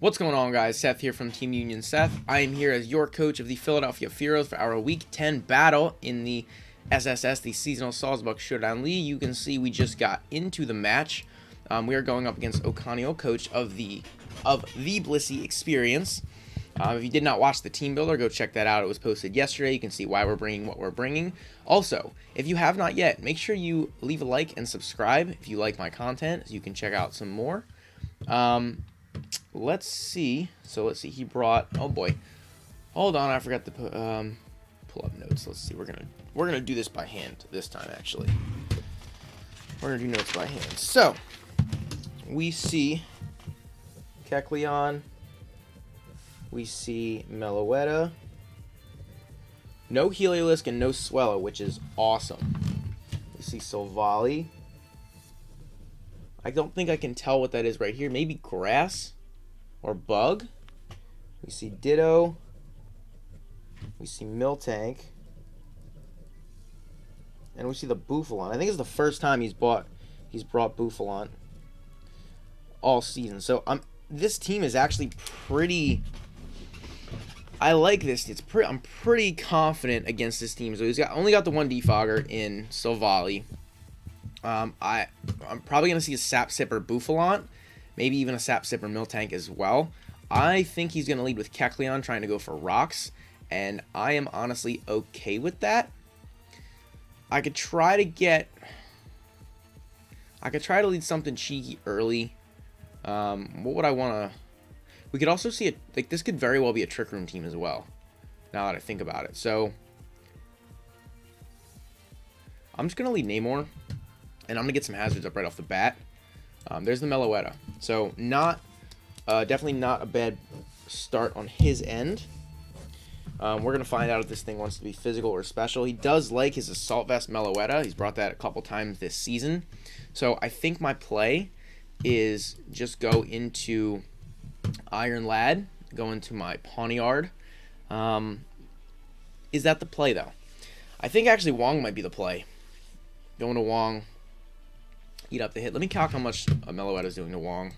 What's going on, guys? Seth here from Team Union Seth. I am here as your coach of the Philadelphia Pharaohs for our Week 10 battle in the SSS, the Seasonal Salzburg Showdown League. You can see we just got into the match. We are going up against Okanio, coach of the BLISSEY Experience. If you did not watch the team builder, go check that out. It was posted yesterday. You can see why we're bringing what we're bringing. Also, if you have not yet, make sure you leave a like and subscribe if you like my content, so you can check out some more. Let's see. So let's see. He brought. Oh boy. Hold on. I forgot to pull up notes. Let's see. We're gonna do this by hand this time. Actually, we're gonna do notes by hand. So we see Kecleon. We see Meloetta. No Heliolisk and no Swellow, which is awesome. We see Silvally. I don't think I can tell what that is right here. Maybe grass or bug. We see Ditto. We see Miltank. And we see the Bouffalon. I think it's the first time he's brought Bouffalon all season. So this team is actually pretty. I like this. I'm pretty confident against this team. So he's only got the one defogger in Silvally. I'm probably going to see a Sap Sipper Bouffalon, maybe even a Sap Sipper Miltank as well. I think he's going to lead with Kecleon trying to go for rocks, and I am honestly okay with that. I could try to lead something cheeky early. What would I want to... We could also see it, this could very well be a Trick Room team as well, now that I think about it. So I'm just going to lead Namor. And I'm going to get some hazards up right off the bat. There's the Meloetta. So definitely not a bad start on his end. We're going to find out if this thing wants to be physical or special. He does like his Assault Vest Meloetta. He's brought that a couple times this season. So I think my play is just go into Iron Lad, go into my Pawniard. Is that the play, though? I think actually Wong might be the play. Going to Wong. Eat up the hit. Let me calc how much Meloetta is doing to Wong.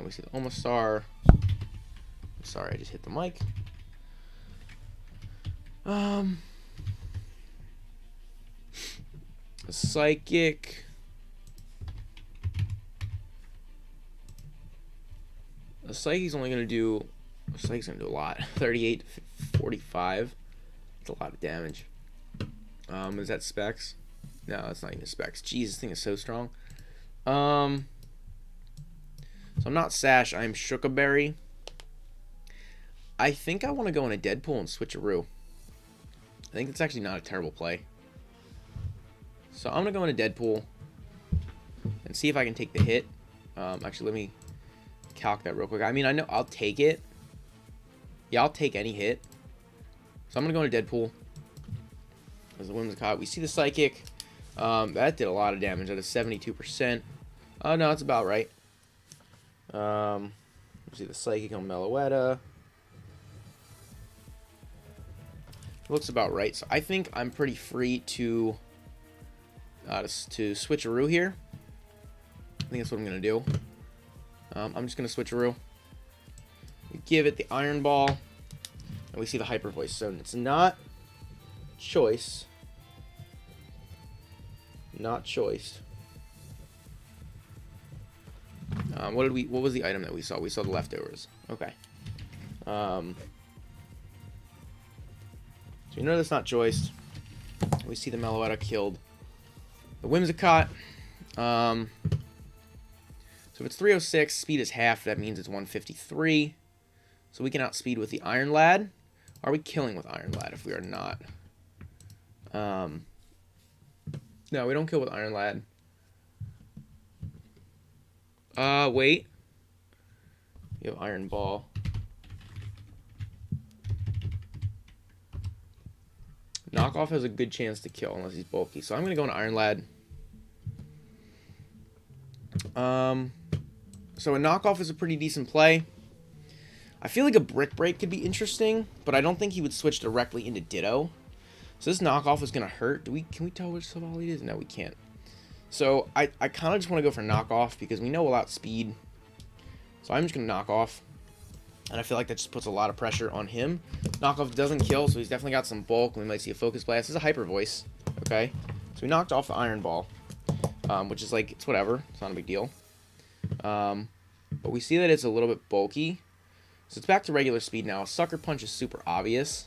We see the Omastar. Sorry, I just hit the mic. A Psychic. A Psychic's only going to do... A Psychic's going to do a lot. 38 to 45. That's a lot of damage. Is that Specs? No, that's not even Specs. Jeez, this thing is so strong. So I'm not Sash. I'm Shookaberry. I think I want to go in a Deadpool and switcheroo. I think it's actually not a terrible play. So I'm going to go in a Deadpool and see if I can take the hit. Actually, let me calc that real quick. I mean, I know I'll take it. Yeah, I'll take any hit. So I'm going to go in a Deadpool. As the Whimsicott, we see the Psychic. That did a lot of damage. That is 72%. Oh, no, that's about right. We see the Psychic on Meloetta. Looks about right. So I think I'm pretty free to switcheroo here. I think that's what I'm going to do. I'm just going to switcheroo. We give it the Iron Ball. And we see the Hyper Voice. So it's not choice. Not choice. What was the item that we saw? We saw the leftovers. Okay. So we know that's not choiced. We see the Meloetta killed the Whimsicott. So if it's 306, speed is half. That means it's 153. So we can outspeed with the Iron Lad. Are we killing with Iron Lad if we are not? No, we don't kill with Iron Lad. Wait. You have Iron Ball. Knockoff has a good chance to kill unless he's bulky. So I'm going to go into Iron Lad. So a Knockoff is a pretty decent play. I feel like a Brick Break could be interesting, but I don't think he would switch directly into Ditto. So this Knockoff is going to hurt. Can we tell which Silvally it is? No, we can't. So I kind of just want to go for Knockoff because we know we'll outspeed So I'm just going to knock off. And I feel like that just puts a lot of pressure on him. Knockoff doesn't kill, so he's definitely got some bulk. We might see a Focus Blast. This is a Hyper Voice. Okay. So we knocked off the Iron Ball. Which is like, it's whatever. It's not a big deal. But we see that it's a little bit bulky. So it's back to regular speed now. Sucker Punch is super obvious.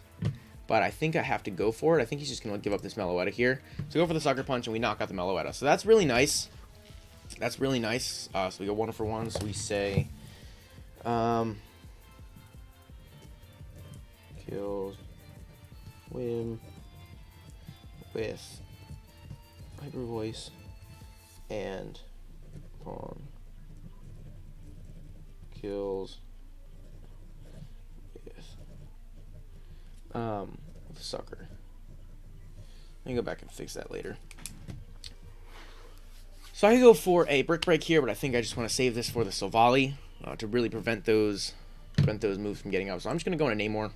But I think I have to go for it. I think he's just going to give up this Meloetta here. So go for the Sucker Punch, and we knock out the Meloetta. So that's really nice. That's really nice. So we go 1 for 1. So we say... kills Whim with Hyper Voice and Pawn kills with Sucker. Let me go back and fix that later. So I could go for a Brick Break here, but I think I just want to save this for the Silvally to really prevent those moves from getting up. So I'm just going to go into Namor.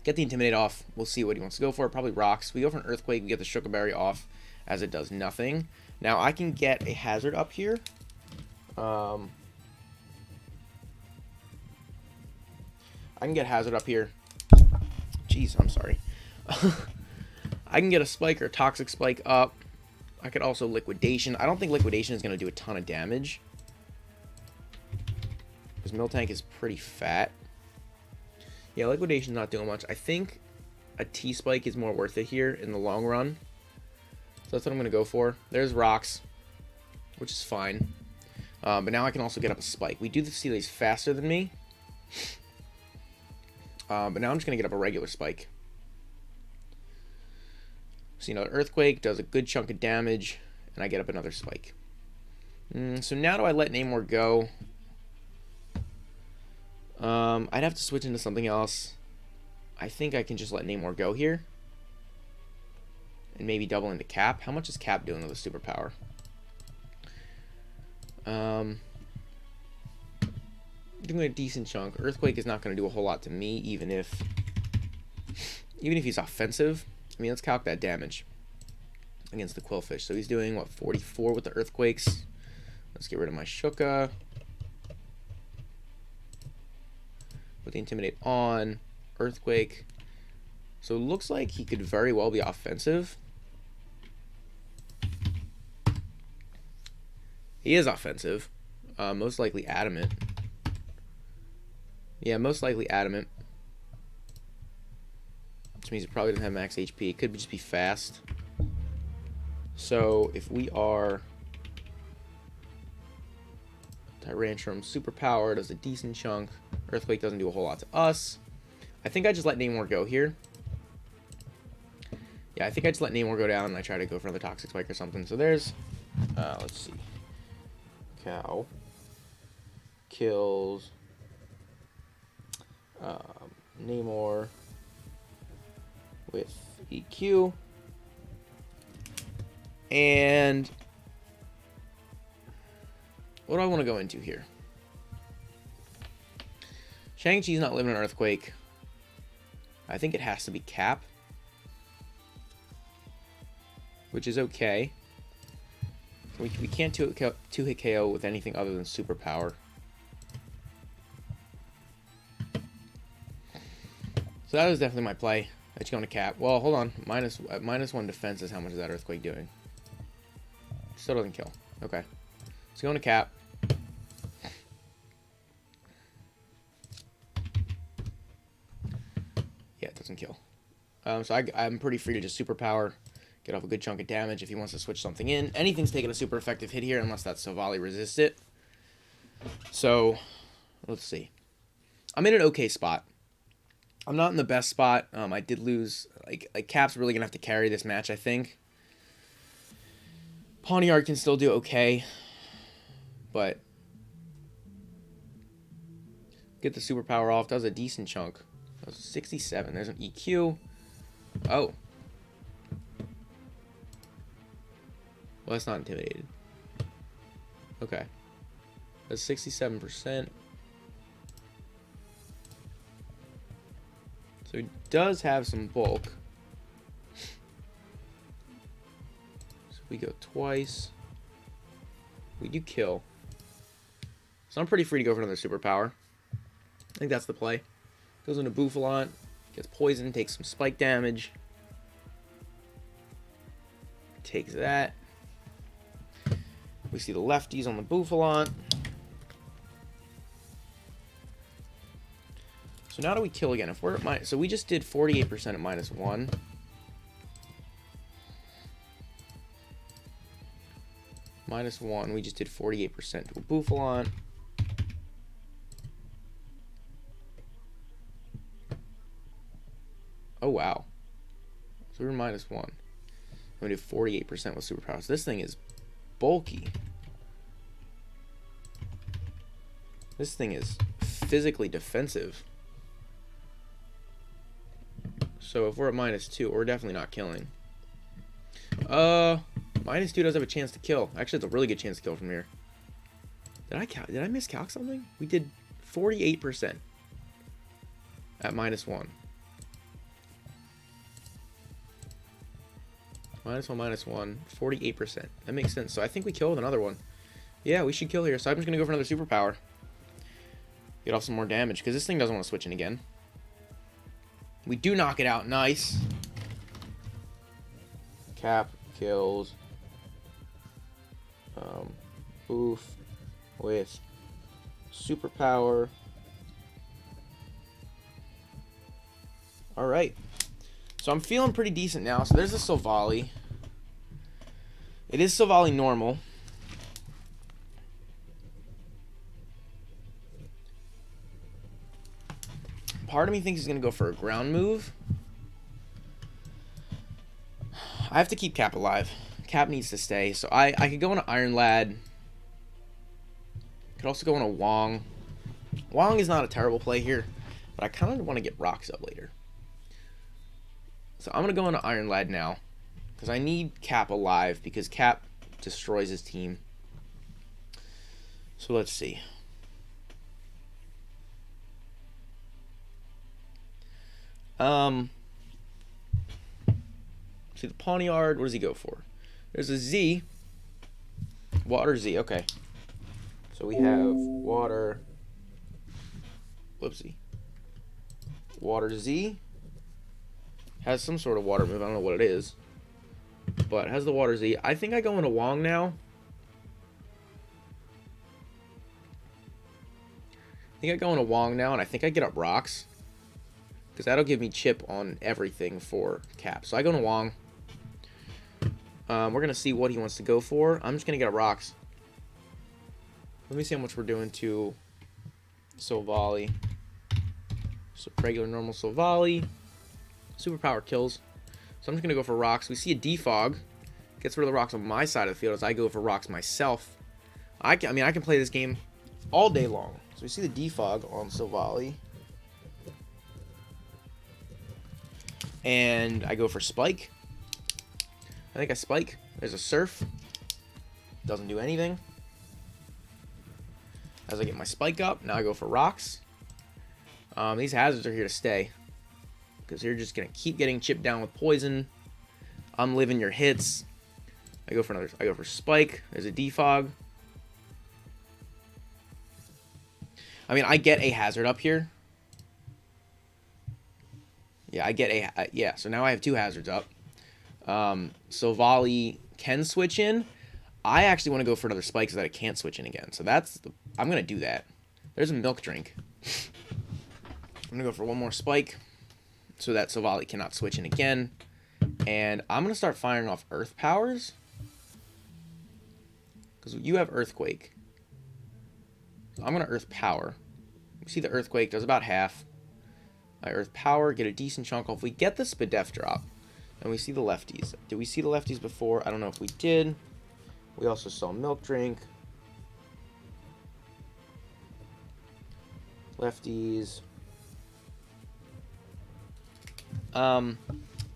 Get the Intimidate off. We'll see what he wants to go for. Probably Rocks. We go for an Earthquake. We get the Sugar Berry off as it does nothing. Now I can get a Hazard up here. I can get Hazard up here. Jeez, I'm sorry. I can get a Spike or a Toxic Spike up. I could also Liquidation. I don't think Liquidation is going to do a ton of damage. Because Miltank is pretty fat. Yeah, Liquidation's not doing much. I think a T-Spike is more worth it here in the long run. So that's what I'm going to go for. There's Rocks, which is fine. But now I can also get up a Spike. We do see that he's faster than me. But now I'm just going to get up a regular Spike. So, you know, Earthquake does a good chunk of damage, and I get up another Spike. So now do I let Namor go? I'd have to switch into something else. I think I can just let Namor go here. And maybe double into Cap. How much is Cap doing with a superpower? Doing a decent chunk. Earthquake is not going to do a whole lot to me, even if he's offensive. I mean, let's calc that damage against the Quillfish. So he's doing, what, 44 with the Earthquakes. Let's get rid of my Shuka. Put the Intimidate on. Earthquake. So it looks like he could very well be offensive. He is offensive. Most likely Adamant. Yeah, most likely Adamant. Which means it probably doesn't have max HP. It could just be fast. So if we are Tyrantrum superpower, does a decent chunk. Earthquake doesn't do a whole lot to us. I think I just let Namor go here. Yeah, I think I just let Namor go down and I try to go for another Toxic Spike or something. So there's, let's see. Cow. Kills. Namor. With EQ. And what do I want to go into here? Shang-Chi's not living in Earthquake. I think it has to be Cap. Which is okay. We can't two-hit KO with anything other than superpower. So that was definitely my play. Let's go into Cap. Well, hold on. Minus 1 defense is how much is that Earthquake doing? Still doesn't kill. Okay. Let's go into Cap. Yeah, it doesn't kill. So I'm pretty free to just superpower, get off a good chunk of damage if he wants to switch something in. Anything's taking a super effective hit here unless that Silvally resists it. So, let's see. I'm in an okay spot. I'm not in the best spot. I did lose. Like Cap's really going to have to carry this match, I think. Pawniard can still do okay. But get the superpower off. Does a decent chunk. Does 67. There's an EQ. Oh. Well, that's not intimidated. Okay. That's 67%. So he does have some bulk. So we go twice. We do kill. So I'm pretty free to go for another superpower. I think that's the play. Goes into Bouffalant, gets poisoned, takes some spike damage. Takes that. We see the lefties on the Bouffalant. So now do we kill again? If we're at so we just did 48% at -1. -1, we just did 48% to a Bouffalant. Oh, wow. So we were -1. And we did 48% with superpowers. This thing is bulky. This thing is physically defensive. So if we're at -2, we're definitely not killing. -2 does have a chance to kill. Actually, it's a really good chance to kill from here. Did I miscalc something? We did 48% at -1. -1, 48%. That makes sense. So I think we kill with another one. Yeah, we should kill here. So I'm just going to go for another superpower. Get off some more damage, because this thing doesn't want to switch in again. We do knock it out. Nice. Cap kills. Oof. With superpower. Alright. So I'm feeling pretty decent now. So there's the Silvally. It is Silvally normal. Part of me thinks he's going to go for a ground move. I have to keep Cap alive. Cap needs to stay. So I could go on an Iron Lad. Could also go on a Wong. Wong is not a terrible play here, but I kind of want to get rocks up later. So I'm going to go on an Iron Lad now, because I need Cap alive, because Cap destroys his team. So let's see. See the Pawniard. What does he go for? There's a Z. Water Z. Okay. So we have water. Whoopsie. Water Z. Has some sort of water move. I don't know what it is. But it has the water Z. I think I go into Wong now. And I think I get up rocks. Because that'll give me chip on everything for Cap. So I go into Wong. We're going to see what he wants to go for. I'm just going to get up rocks. Let me see how much we're doing to Silvally. So regular normal Silvally. Superpower kills. So I'm just going to go for rocks. We see a Defog. Gets rid of the rocks on my side of the field as I go for rocks myself. I can play this game all day long. So we see the Defog on Silvally. And I go for Spike. I think I Spike. There's a Surf. Doesn't do anything. As I get my Spike up, now I go for rocks. These hazards are here to stay, because you're just going to keep getting chipped down with poison. I'm living your hits. I go for Spike. There's a Defog. I mean, I get a hazard up here. Yeah, I get a... yeah, so now I have 2 hazards up. Silvally can switch in. I actually want to go for another Spike so that it can't switch in again. So I'm going to do that. There's a milk drink. I'm going to go for one more Spike so that Silvally cannot switch in again. And I'm going to start firing off Earth powers. Because you have Earthquake. So I'm going to Earth Power. You see the Earthquake does about half. I Earth Power, get a decent chunk off. We get the Spadef drop. And we see the lefties. Did we see the lefties before? I don't know if we did. We also saw Milk Drink. Lefties.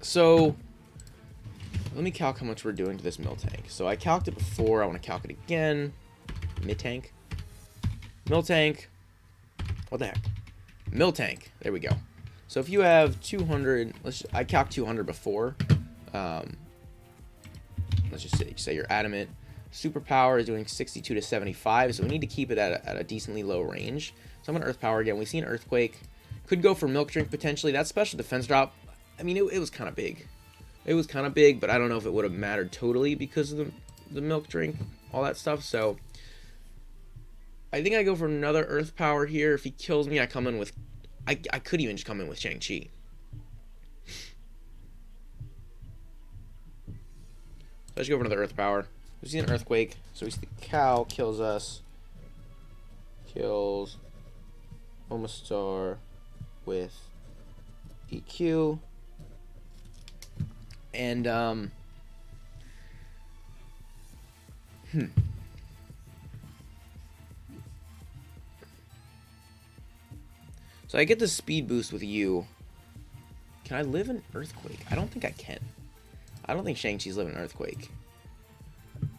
So let me calc how much we're doing to this Miltank. So I calced it before. I want to calc it again. Miltank. Miltank. What the heck? Miltank. There we go. So if you have 200, I calc 200 before. Let's just say you're adamant. Superpower is doing 62 to 75, so we need to keep it at a decently low range. So I'm going to Earth Power again. We see an Earthquake. Could go for Milk Drink potentially. That special defense drop, I mean, it was kind of big. It was kind of big, but I don't know if it would have mattered totally because of the Milk Drink, all that stuff. So I think I go for another Earth Power here. If he kills me, I come in with... I could even just come in with Shang-Chi. So let's go for another Earth Power. We see an Earthquake, so we see the cow kills us. Kills Omastar with EQ. And, So I get the speed boost with you. Can I live in Earthquake? I don't think I can. I don't think Shang-Chi's living in Earthquake.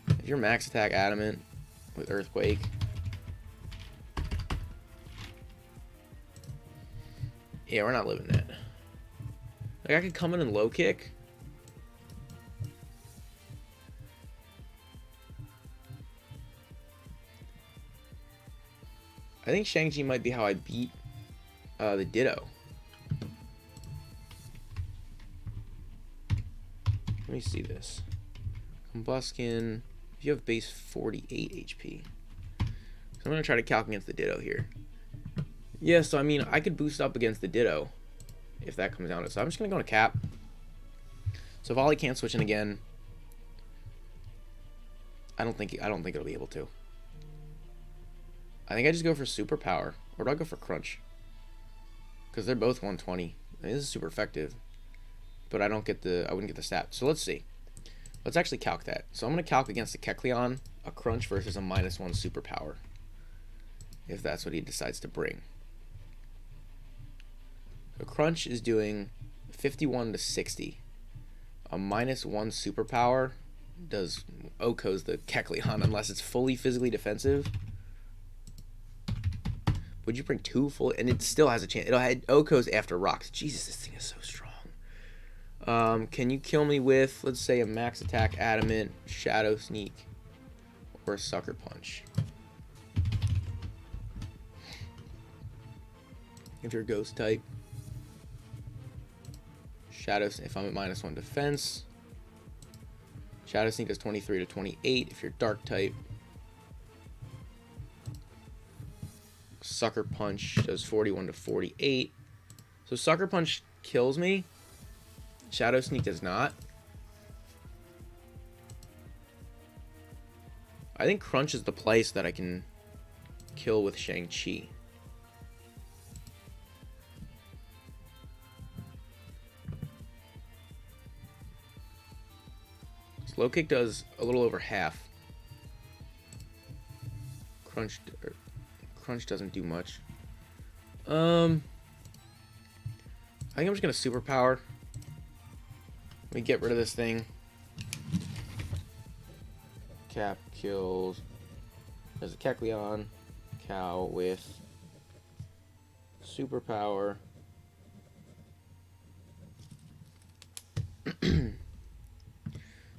If you're max attack adamant with Earthquake. Yeah, we're not living that. Like, I could come in and low kick. I think Shang-Chi might be how I beat the Ditto. Let me see this. Combuskin. If you have base 48 HP. So I'm going to try to calc against the Ditto here. Yeah, so I mean, I could boost up against the Ditto if that comes down to it. So I'm just going to go to Cap. So Volley can't switch in again. I don't think it'll be able to. I think I just go for Superpower. Or do I go for Crunch? Because they're both 120. I mean, this is super effective. But I wouldn't get the stat. So let's see. Let's actually calc that. So I'm going to calc against the Kecleon, a Crunch versus a -1 Superpower. If that's what he decides to bring. So Crunch is doing 51 to 60. A -1 Superpower does Oko's the Kecleon unless it's fully physically defensive. Would you bring 2 full? And it still has a chance. It'll have Oko's after rocks. Jesus, this thing is so strong. Can you kill me with, let's say, a max attack adamant, shadow sneak, or a sucker punch? If you're ghost type, shadow. If I'm at -1 defense, shadow sneak does 23 to 28. If you're dark type, sucker punch does 41 to 48. So sucker punch kills me. Shadow sneak does not. I think Crunch is the place that I can kill with Shang-Chi. Low kick does a little over half. Crunch doesn't do much. I think I'm just gonna Superpower. Let me get rid of this thing. Cap kills. There's a Kecleon. Cow with Superpower.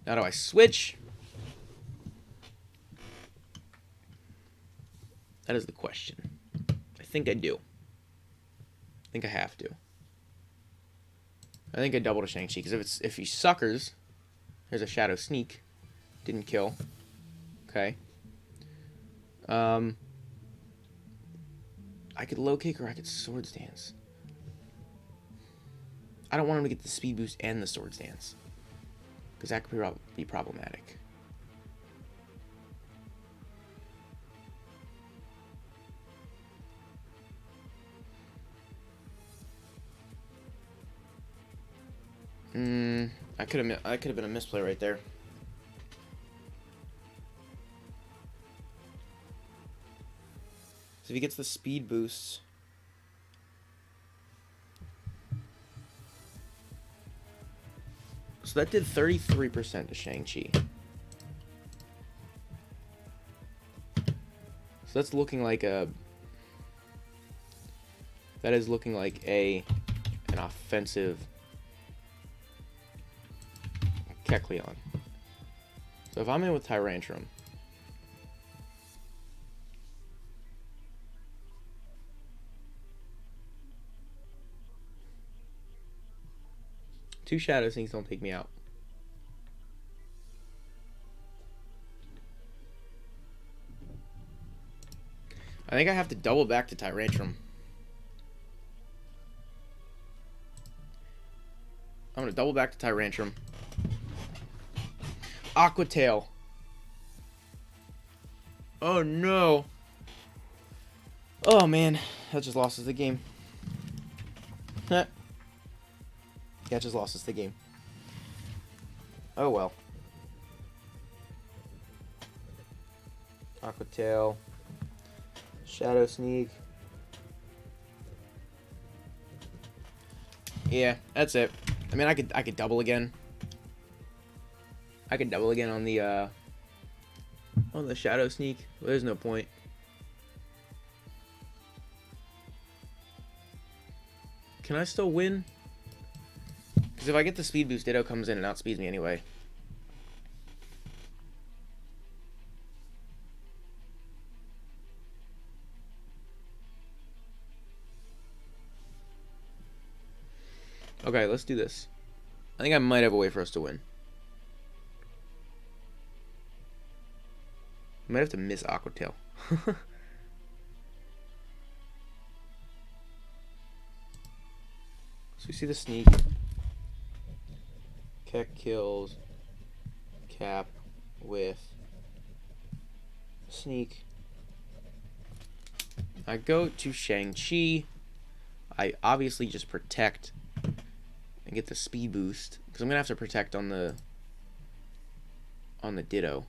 Now do I switch? That is the question. I think I do. I think I have to. I think I double to Shang-Chi, because if he suckers, there's a Shadow Sneak. Didn't kill. Okay. I could low kick or I could Swords Dance. I don't want him to get the speed boost and the Swords Dance, because that could be problematic. I could have been a misplay right there. So if he gets the speed boosts, so that did 33% to Shang-Chi. So that's looking like an offensive Kecleon. So if I'm in with Tyrantrum, 2 Shadow Sneaks don't take me out. I think I have to double back to Tyrantrum. I'm going to double back to Tyrantrum. Aqua Tail. Oh, no. Oh, man. That just lost us the game. Yeah, it just lost us the game. Oh, well. Aqua Tail. Shadow Sneak. Yeah, that's it. I mean, I could double again. I could double again on the Shadow Sneak. Well, there's no point. Can I still win? Because if I get the speed boost, Ditto comes in and outspeeds me anyway. Okay, let's do this. I think I might have a way for us to win. I might have to miss Aqua Tail. So we see the sneak. Keck kills. Cap with sneak. I go to Shang-Chi. I obviously just protect and get the speed boost because I'm gonna have to protect on the Ditto.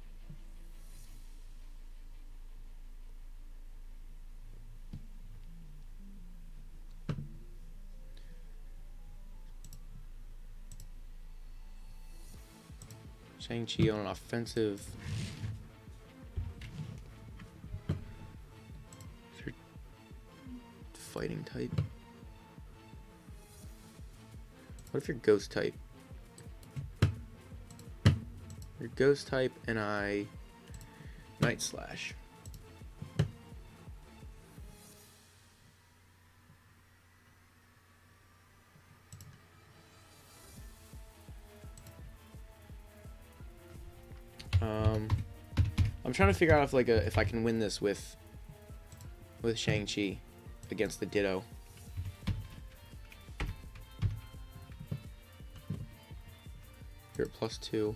Shang-Chi on an offensive. Fighting type. What if you're ghost type? You're ghost type and I Night Slash. I'm trying to figure out if I can win this with Shang-Chi against the Ditto. You're at +2. Your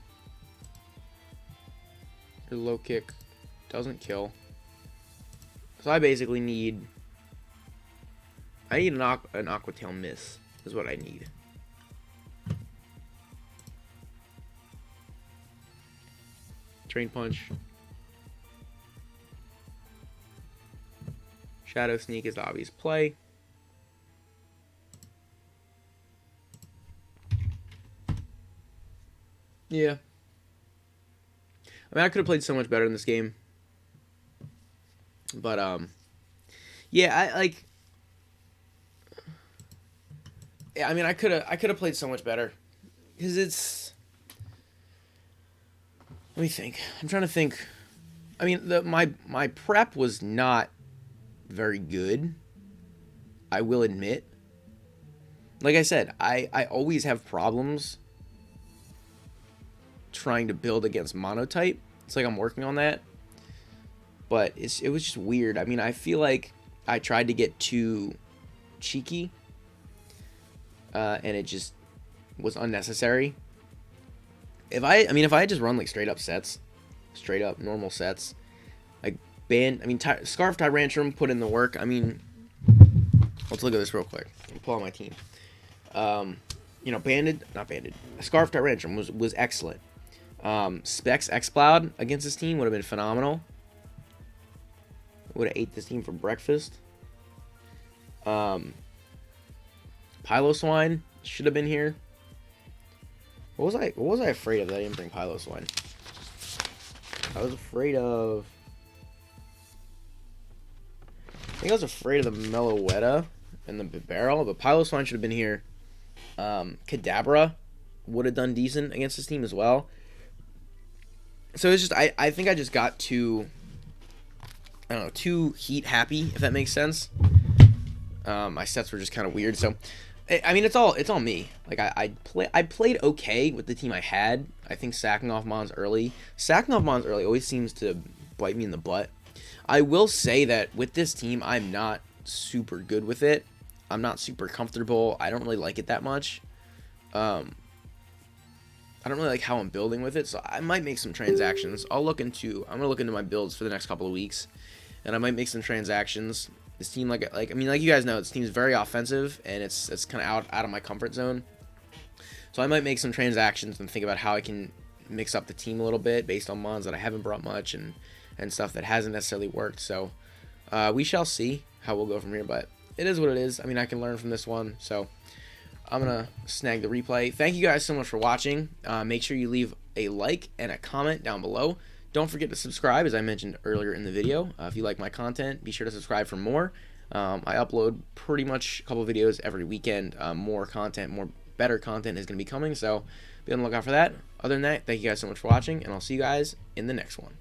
low kick doesn't kill. So I basically need an Aqua Tail miss is what I need. Drain Punch. Shadow Sneak is the obvious play. Yeah. I mean, I could have played so much better in this game. But, yeah, I mean, I could have played so much better. Because it's... Let me think. I'm trying to think. I mean, my prep was not very good. I will admit. Like I said, I always have problems trying to build against monotype. It's like I'm working on that. But it was just weird. I mean, I feel like I tried to get too cheeky. And it just was unnecessary. If I had just run like straight up normal sets, like Scarf Tyrantrum put in the work. I mean, let's look at this real quick. I'll pull out my team. Scarf Tyrantrum was excellent. Specs Xcloud against this team would have been phenomenal. Would have ate this team for breakfast. Piloswine should have been here. What was I afraid of that I didn't bring Piloswine? I was afraid of... I think I was afraid of the Meloetta and the Bibarel, but Piloswine should have been here. Kadabra would have done decent against this team as well. So it's just, I think I just got too heat happy, if that makes sense. My sets were just kind of weird, so I mean, it's all me. Like I played okay with the team I had. I think sacking off Mons early always seems to bite me in the butt. I will say that with this team, I'm not super good with it. I'm not super comfortable. I don't really like it that much. I don't really like how I'm building with it, so I might make some transactions. I'm gonna look into my builds for the next couple of weeks, and I might make some transactions. This team, like I mean, like you guys know, this team's very offensive, and it's kind of out of my comfort zone. So I might make some transactions and think about how I can mix up the team a little bit based on mons that I haven't brought much and stuff that hasn't necessarily worked. So we shall see how we'll go from here, but it is what it is. I mean, I can learn from this one, so I'm gonna snag the replay. Thank you guys so much for watching. Make sure you leave a like and a comment down below. Don't forget to subscribe, as I mentioned earlier in the video. If you like my content, be sure to subscribe for more. I upload pretty much a couple videos every weekend. More better content is going to be coming, so be on the lookout for that. Other than that, thank you guys so much for watching, and I'll see you guys in the next one.